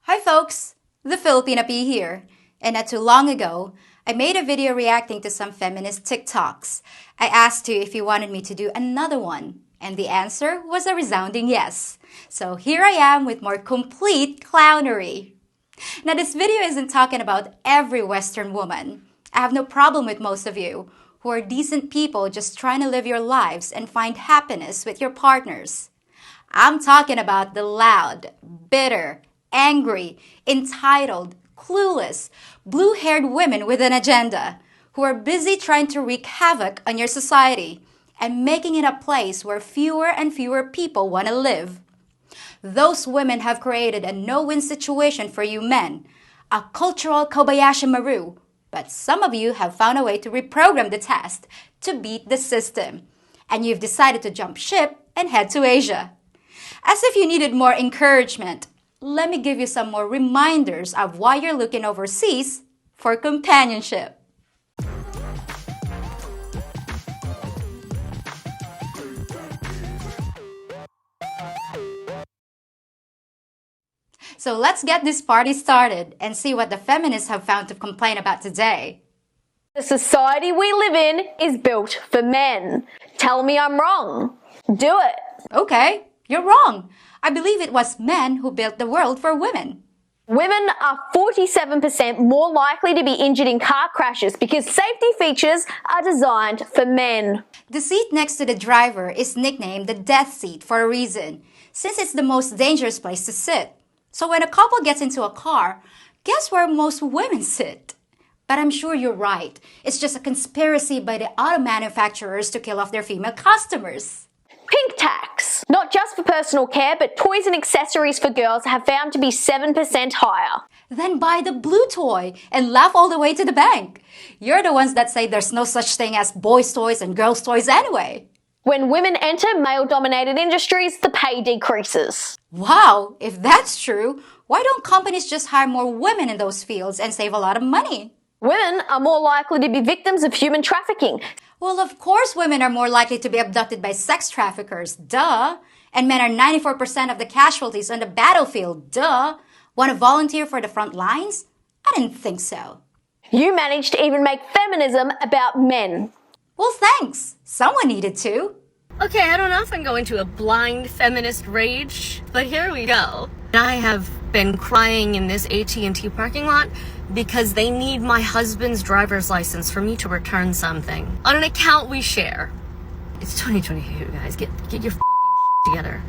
Hi folks, the Filipina P here. And not too long ago, I made a video reacting to some feminist TikToks. I asked you if you wanted me to do another one, and the answer was a resounding yes. So here I am with more complete clownery. Now this video isn't talking about every Western woman. I have no problem with most of you, who are decent people just trying to live your lives and find happiness with your partners. I'm talking about the loud, bitter, angry, entitled, clueless, blue-haired women with an agenda who are busy trying to wreak havoc on your society and making it a place where fewer and fewer people want to live. Those women have created a no-win situation for you men, a cultural Kobayashi Maru, but some of you have found a way to reprogram the test to beat the system, and you've decided to jump ship and head to Asia. As if you needed more encouragement, let me give you some more reminders of why you're looking overseas for companionship. So let's get this party started and see what the feminists have found to complain about today. The society we live in is built for men. Tell me I'm wrong. Do it. Okay, you're wrong. I believe it was men who built the world for women. Women are 47% more likely to be injured in car crashes because safety features are designed for men. The seat next to the driver is nicknamed the death seat for a reason, since it's the most dangerous place to sit. So when a couple gets into a car, guess where most women sit? But I'm sure you're right. It's just a conspiracy by the auto manufacturers to kill off their female customers. Pink tax. Not just for personal care, but toys and accessories for girls have found to be 7% higher. Then buy the blue toy and laugh all the way to the bank. You're the ones that say there's no such thing as boys' toys and girls' toys anyway. When women enter male-dominated industries, the pay decreases. Wow, if that's true, why don't companies just hire more women in those fields and save a lot of money? Women are more likely to be victims of human trafficking. Well, of course women are more likely to be abducted by sex traffickers, duh. And men are 94% of the casualties on the battlefield, duh. Want to volunteer for the front lines? I didn't think so. You managed to even make feminism about men. Well, thanks. Someone needed to. Okay, I don't know if I'm going to a blind feminist rage, but here we go. I have been crying in this AT&T parking lot because they need my husband's driver's license for me to return something on an account we share. It's 2022, guys. Get your shit together.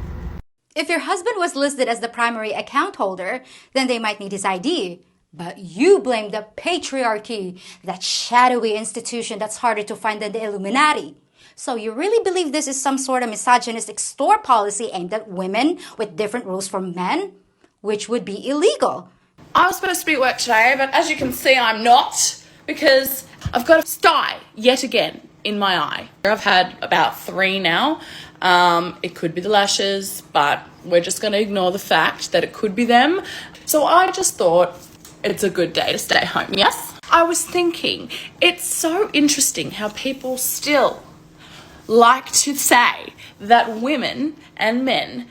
If your husband was listed as the primary account holder, then they might need his ID. But you blame the patriarchy, that shadowy institution that's harder to find than the Illuminati. So you really believe this is some sort of misogynistic store policy aimed at women with different rules from men? Which would be illegal. I was supposed to be at work today, but as you can see, I'm not, because I've got a sty yet again in my eye. I've had about 3 now. It could be the lashes, but we're just going to ignore the fact that it could be them. So I just thought it's a good day to stay home, yes? I was thinking, it's so interesting how people still like to say that women and men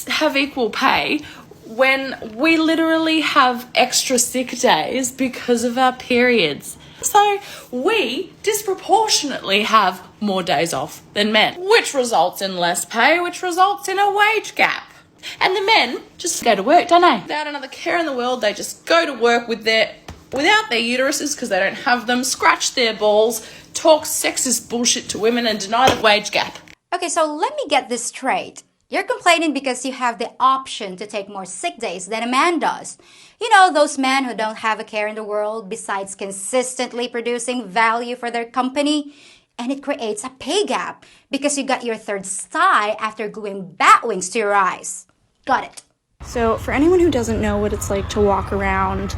have equal pay when we literally have extra sick days because of our periods. So we disproportionately have more days off than men, which results in less pay, which results in a wage gap. And the men just go to work, don't they? Without another care in the world, they just go to work without their uteruses because they don't have them, scratch their balls, talk sexist bullshit to women and deny the wage gap. Okay, so let me get this straight. You're complaining because you have the option to take more sick days than a man does. You know, those men who don't have a care in the world besides consistently producing value for their company. And it creates a pay gap because you got your third sty after gluing bat wings to your eyes. Got it. So for anyone who doesn't know what it's like to walk around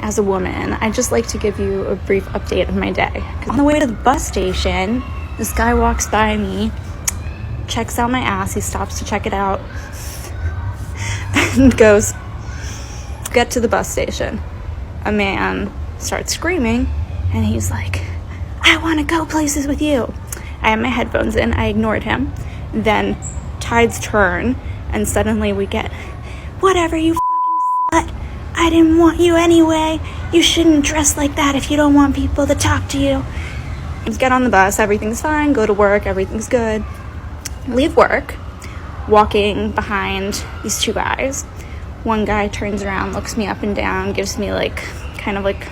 as a woman, I'd just like to give you a brief update of my day. On the way to the bus station, this guy walks by me, checks out my ass, he stops to check it out, and goes, get to the bus station. A man starts screaming, and he's like, I want to go places with you. I had my headphones in, I ignored him. Then tides turn, and suddenly we get, whatever you f***ing slut. I didn't want you anyway. You shouldn't dress like that if you don't want people to talk to you. Just get on the bus, everything's fine, go to work, everything's good. Leave work, walking behind these two guys. One guy turns around, looks me up and down, gives me like, kind of like,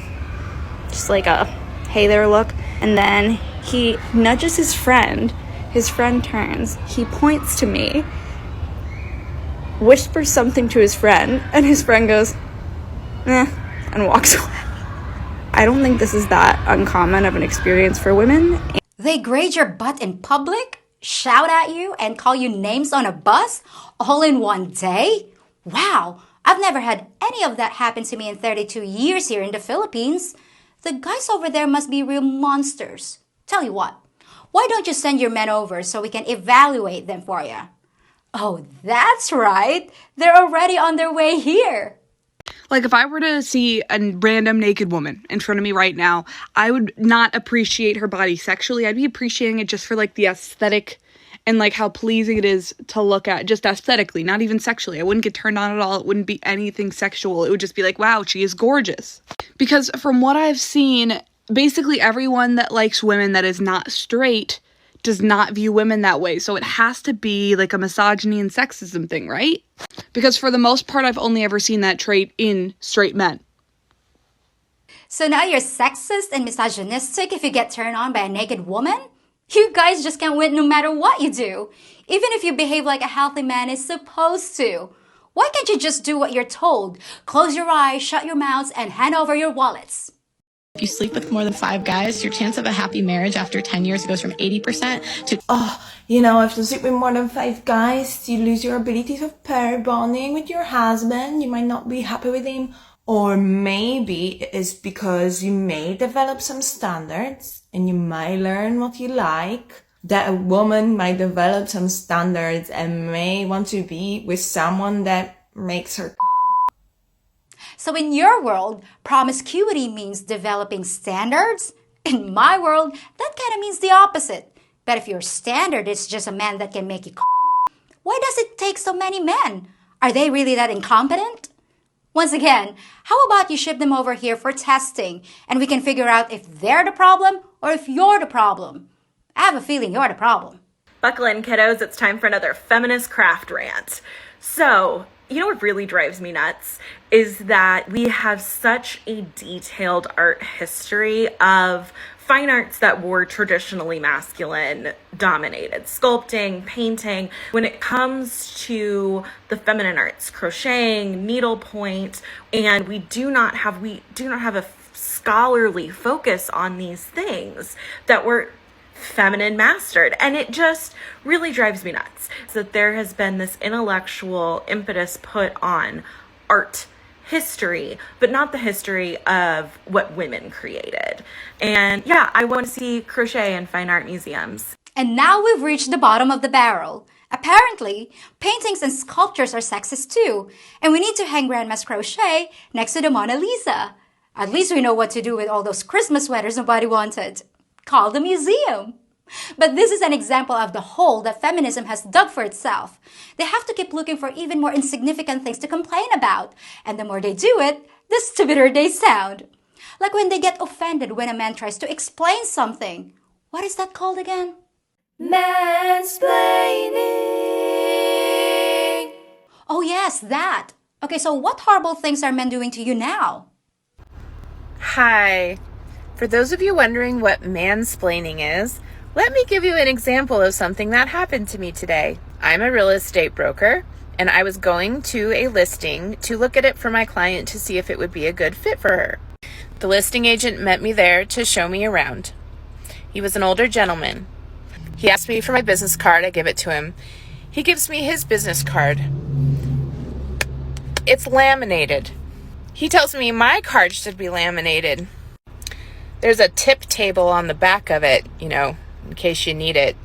just like a hey there look. And then he nudges his friend. His friend turns, he points to me, whispers something to his friend, and his friend goes, and walks away. I don't think this is that uncommon of an experience for women. They grade your butt in public, shout at you, and call you names on a bus all in one day? Wow, I've never had any of that happen to me in 32 years here in the Philippines. The guys over there must be real monsters. Tell you what, why don't you send your men over so we can evaluate them for you? Oh, that's right. They're already on their way here. Like, if I were to see a random naked woman in front of me right now, I would not appreciate her body sexually. I'd be appreciating it just for, like, the aesthetic and, like, how pleasing it is to look at, just aesthetically, not even sexually. I wouldn't get turned on at all. It wouldn't be anything sexual. It would just be like, wow, she is gorgeous. Because from what I've seen, basically everyone that likes women that is not straight does not view women that way. So it has to be like a misogyny and sexism thing, right? Because for the most part, I've only ever seen that trait in straight men. So now you're sexist and misogynistic if you get turned on by a naked woman? You guys just can't win no matter what you do, even if you behave like a healthy man is supposed to. Why can't you just do what you're told? Close your eyes, shut your mouths, and hand over your wallets. If you sleep with more than 5 guys, your chance of a happy marriage after 10 years goes from 80% to... if you sleep with more than 5 guys, you lose your ability to have pair bonding with your husband. You might not be happy with him. Or maybe it is because you may develop some standards and you might learn what you like. That a woman might develop some standards and may want to be with someone that makes her... So in your world, promiscuity means developing standards? In my world, that kind of means the opposite. But if your standard is just a man that can make you why does it take so many men? Are they really that incompetent? Once again, how about you ship them over here for testing and we can figure out if they're the problem or if you're the problem? I have a feeling you're the problem. Buckle in, kiddos. It's time for another feminist craft rant. So, you know what really drives me nuts is that we have such a detailed art history of fine arts that were traditionally masculine dominated, sculpting, painting. When it comes to the feminine arts, crocheting, needlepoint, and we do not have a scholarly focus on these things that were feminine mastered. And it just really drives me nuts that there has been this intellectual impetus put on art history, but not the history of what women created. And yeah, I want to see crochet in fine art museums. And now we've reached the bottom of the barrel. Apparently, paintings and sculptures are sexist too, and we need to hang Grandma's crochet next to the Mona Lisa. At least we know what to do with all those Christmas sweaters nobody wanted. Call the museum. But this is an example of the hole that feminism has dug for itself. They have to keep looking for even more insignificant things to complain about. And the more they do it, the stupider they sound. Like when they get offended when a man tries to explain something. What is that called again? Mansplaining. Oh yes, that. Okay, so what horrible things are men doing to you now? Hi. For those of you wondering what mansplaining is, let me give you an example of something that happened to me today. I'm a real estate broker, and I was going to a listing to look at it for my client to see if it would be a good fit for her. The listing agent met me there to show me around. He was an older gentleman. He asked me for my business card. I give it to him. He gives me his business card. It's laminated. He tells me my card should be laminated. There's a tip table on the back of it, in case you need it.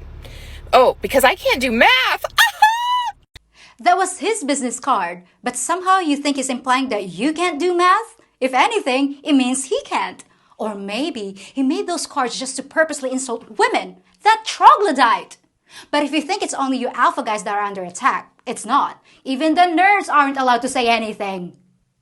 Oh, because I can't do math! That was his business card, but somehow you think he's implying that you can't do math? If anything, it means he can't. Or maybe he made those cards just to purposely insult women. That troglodyte! But if you think it's only you alpha guys that are under attack, it's not. Even the nerds aren't allowed to say anything.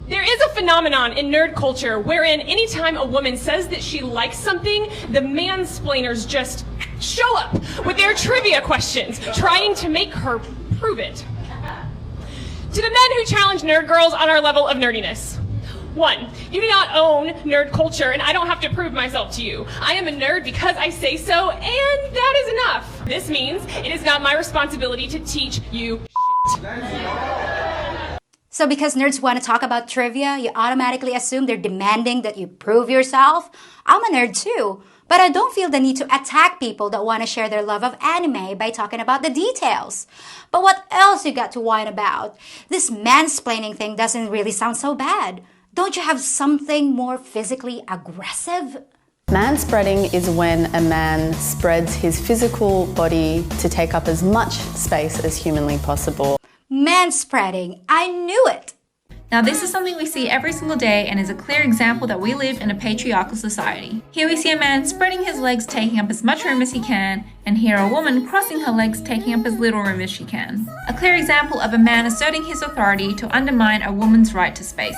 There is a phenomenon in nerd culture wherein anytime a woman says that she likes something, the mansplainers just show up with their trivia questions, trying to make her prove it. To the men who challenge nerd girls on our level of nerdiness. 1, you do not own nerd culture, and I don't have to prove myself to you. I am a nerd because I say so, and that is enough. This means it is not my responsibility to teach you shit. So because nerds want to talk about trivia, you automatically assume they're demanding that you prove yourself? I'm a nerd too, but I don't feel the need to attack people that want to share their love of anime by talking about the details. But what else you got to whine about? This mansplaining thing doesn't really sound so bad. Don't you have something more physically aggressive? Manspreading is when a man spreads his physical body to take up as much space as humanly possible. Manspreading, I knew it! Now this is something we see every single day and is a clear example that we live in a patriarchal society. Here we see a man spreading his legs, taking up as much room as he can, and here a woman crossing her legs, taking up as little room as she can. A clear example of a man asserting his authority to undermine a woman's right to space.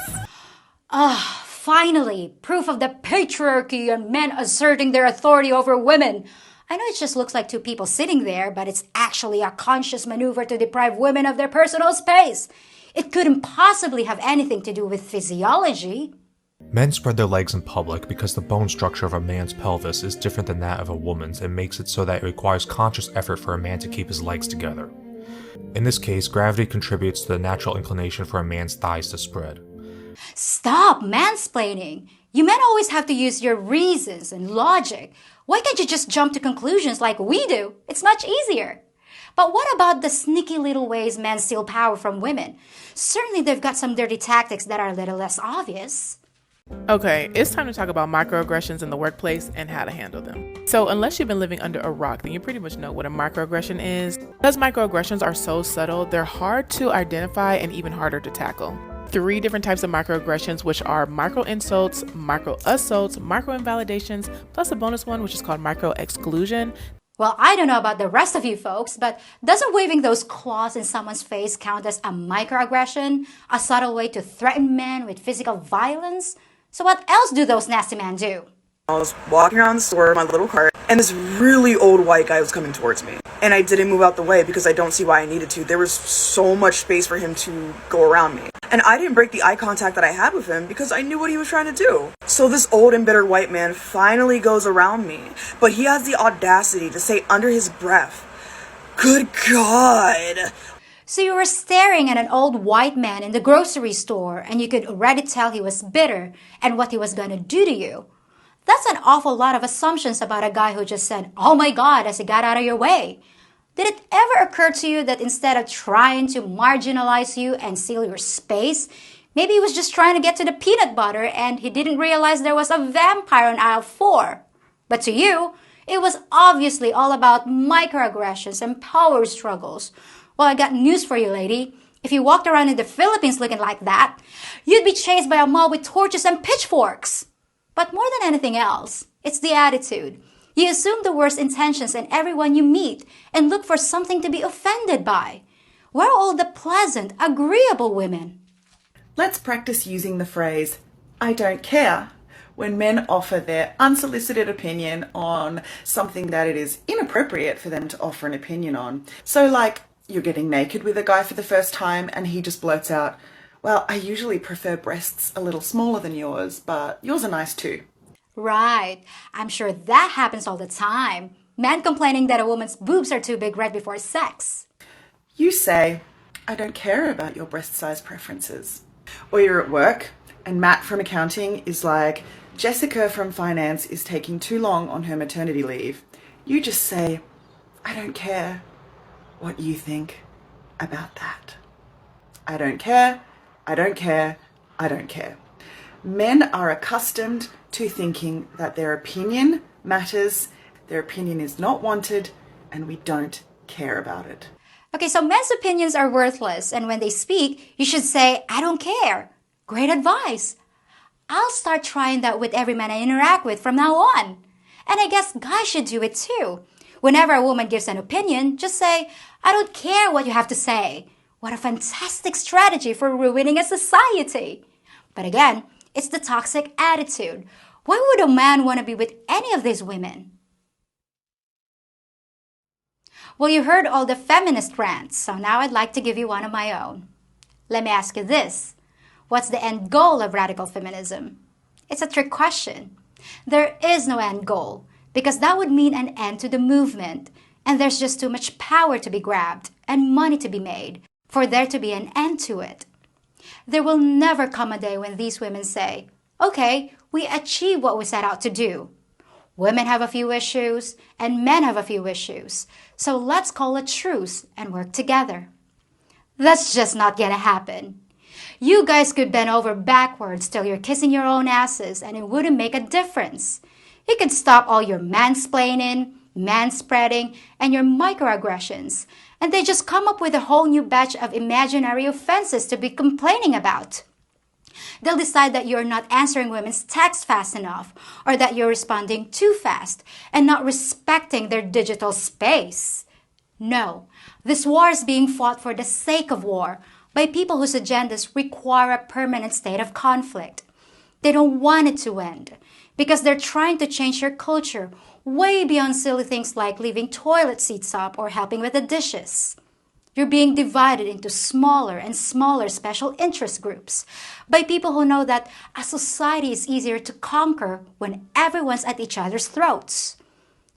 Finally, proof of the patriarchy and men asserting their authority over women. I know it just looks like two people sitting there, but it's actually a conscious maneuver to deprive women of their personal space. It couldn't possibly have anything to do with physiology. Men spread their legs in public because the bone structure of a man's pelvis is different than that of a woman's and makes it so that it requires conscious effort for a man to keep his legs together. In this case, gravity contributes to the natural inclination for a man's thighs to spread. Stop mansplaining! You men always have to use your reasons and logic. Why can't you just jump to conclusions like we do? It's much easier. But what about the sneaky little ways men steal power from women? Certainly they've got some dirty tactics that are a little less obvious. Okay, it's time to talk about microaggressions in the workplace and how to handle them. So unless you've been living under a rock, then you pretty much know what a microaggression is. Because microaggressions are so subtle, they're hard to identify and even harder to tackle. 3 different types of microaggressions, which are micro insults, micro assaults, micro invalidations, plus a bonus one, which is called micro exclusion. Well, I don't know about the rest of you folks, but doesn't waving those claws in someone's face count as a microaggression? A subtle way to threaten men with physical violence? So what else do those nasty men do? I was walking around the store in my little cart, and this really old white guy was coming towards me. And I didn't move out the way because I don't see why I needed to. There was so much space for him to go around me. And I didn't break the eye contact that I had with him because I knew what he was trying to do. So this old and bitter white man finally goes around me, but he has the audacity to say under his breath, "Good God." So you were staring at an old white man in the grocery store and you could already tell he was bitter and what he was going to do to you. That's an awful lot of assumptions about a guy who just said, "Oh my God," as he got out of your way. Did it ever occur to you that instead of trying to marginalize you and steal your space, maybe he was just trying to get to the peanut butter and he didn't realize there was a vampire on aisle 4? But to you, it was obviously all about microaggressions and power struggles. Well, I got news for you, lady. If you walked around in the Philippines looking like that, you'd be chased by a mob with torches and pitchforks. But more than anything else, it's the attitude. You assume the worst intentions in everyone you meet and look for something to be offended by. Where are all the pleasant, agreeable women? Let's practice using the phrase, "I don't care," when men offer their unsolicited opinion on something that it is inappropriate for them to offer an opinion on. So like, you're getting naked with a guy for the first time and he just blurts out, "Well, I usually prefer breasts a little smaller than yours, but yours are nice too." Right. I'm sure that happens all the time. Men complaining that a woman's boobs are too big right before sex. You say, "I don't care about your breast size preferences." Or you're at work and Matt from accounting is like, "Jessica from finance is taking too long on her maternity leave." You just say, "I don't care what you think about that. I don't care, I don't care, I don't care." Men are accustomed to thinking that their opinion matters, their opinion is not wanted, and we don't care about it. Okay, so men's opinions are worthless, and when they speak, you should say, "I don't care." Great advice. I'll start trying that with every man I interact with from now on. And I guess guys should do it too. Whenever a woman gives an opinion, just say, "I don't care what you have to say." What a fantastic strategy for ruining a society. But again, it's the toxic attitude. Why would a man want to be with any of these women? Well, you heard all the feminist rants, so now I'd like to give you one of my own. Let me ask you this. What's the end goal of radical feminism? It's a trick question. There is no end goal, because that would mean an end to the movement, and there's just too much power to be grabbed and money to be made for there to be an end to it. There will never come a day when these women say, okay, we achieved what we set out to do. Women have a few issues and men have a few issues, so let's call a truce and work together. That's just not gonna happen. You guys could bend over backwards till you're kissing your own asses and it wouldn't make a difference. You could stop all your mansplaining, manspreading, and your microaggressions, and they just come up with a whole new batch of imaginary offenses to be complaining about. They'll decide that you're not answering women's texts fast enough, or that you're responding too fast and not respecting their digital space. No, this war is being fought for the sake of war by people whose agendas require a permanent state of conflict. They don't want it to end because they're trying to change your culture way beyond silly things like leaving toilet seats up or helping with the dishes. You're being divided into smaller and smaller special interest groups by people who know that a society is easier to conquer when everyone's at each other's throats.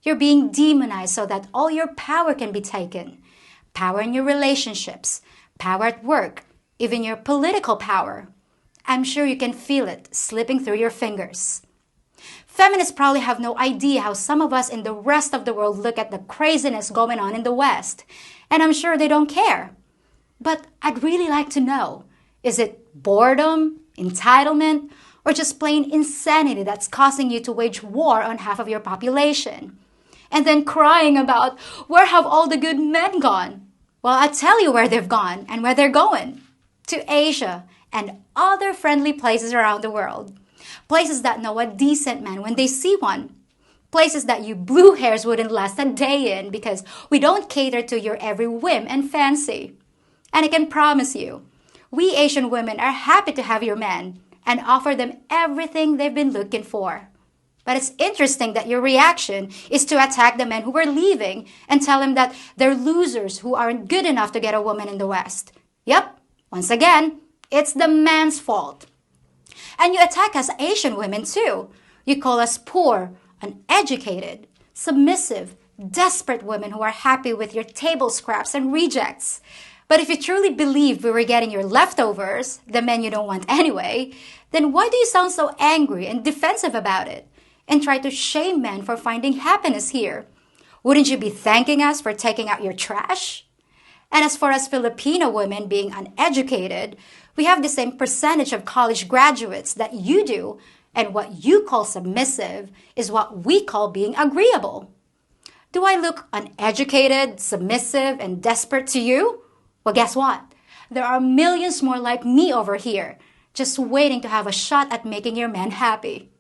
You're being demonized so that all your power can be taken. Power in your relationships, power at work, even your political power. I'm sure you can feel it slipping through your fingers. Feminists probably have no idea how some of us in the rest of the world look at the craziness going on in the West, and I'm sure they don't care. But I'd really like to know, is it boredom, entitlement, or just plain insanity that's causing you to wage war on half of your population? And then crying about, where have all the good men gone? Well, I'll tell you where they've gone and where they're going. To Asia and other friendly places around the world. Places that know a decent man when they see one. Places that you blue hairs wouldn't last a day in because we don't cater to your every whim and fancy. And I can promise you, we Asian women are happy to have your men and offer them everything they've been looking for. But it's interesting that your reaction is to attack the men who are leaving and tell them that they're losers who aren't good enough to get a woman in the West. Yep, once again, it's the man's fault. And you attack us Asian women too. You call us poor, uneducated, submissive, desperate women who are happy with your table scraps and rejects. But if you truly believed we were getting your leftovers, the men you don't want anyway, then why do you sound so angry and defensive about it and try to shame men for finding happiness here? Wouldn't you be thanking us for taking out your trash? And as for us Filipino women being uneducated, we have the same percentage of college graduates that you do, and what you call submissive is what we call being agreeable. Do I look uneducated, submissive, and desperate to you? Well, guess what? There are millions more like me over here, just waiting to have a shot at making your men happy.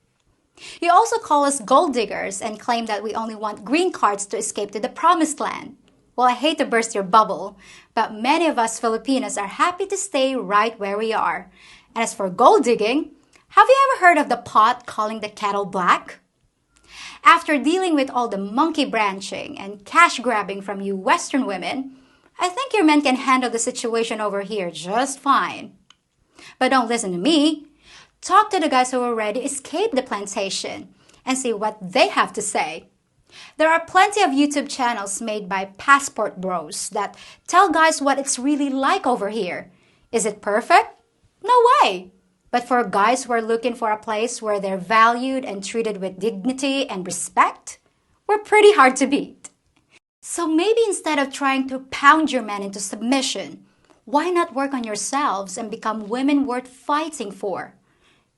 You also call us gold diggers and claim that we only want green cards to escape to the promised land. Well, I hate to burst your bubble, but many of us Filipinos are happy to stay right where we are. And as for gold digging, have you ever heard of the pot calling the kettle black? After dealing with all the monkey branching and cash grabbing from you Western women, I think your men can handle the situation over here just fine. But don't listen to me. Talk to the guys who already escaped the plantation and see what they have to say. There are plenty of YouTube channels made by passport bros that tell guys what it's really like over here. Is it perfect? No way. But for guys who are looking for a place where they're valued and treated with dignity and respect, we're pretty hard to beat. So maybe instead of trying to pound your men into submission, why not work on yourselves and become women worth fighting for?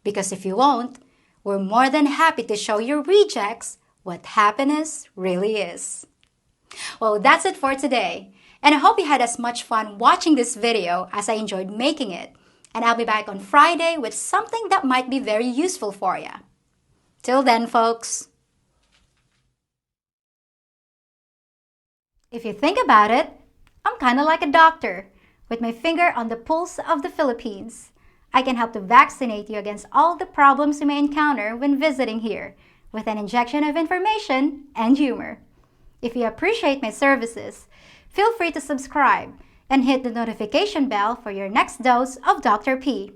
Because if you won't, we're more than happy to show your rejects what happiness really is. Well, that's it for today. And I hope you had as much fun watching this video as I enjoyed making it. And I'll be back on Friday with something that might be very useful for you. Till then, folks. If you think about it, I'm kind of like a doctor with my finger on the pulse of the Philippines. I can help to vaccinate you against all the problems you may encounter when visiting here, with an injection of information and humor. If you appreciate my services, feel free to subscribe and hit the notification bell for your next dose of Dr. P.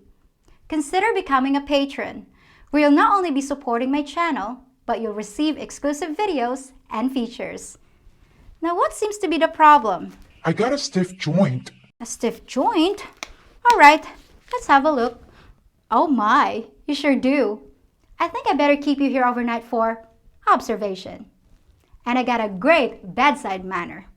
Consider becoming a patron, where you'll not only be supporting my channel, but you'll receive exclusive videos and features. Now, what seems to be the problem? I got a stiff joint. A stiff joint? All right, let's have a look. Oh my, you sure do. I think I better keep you here overnight for observation. And I got a great bedside manner.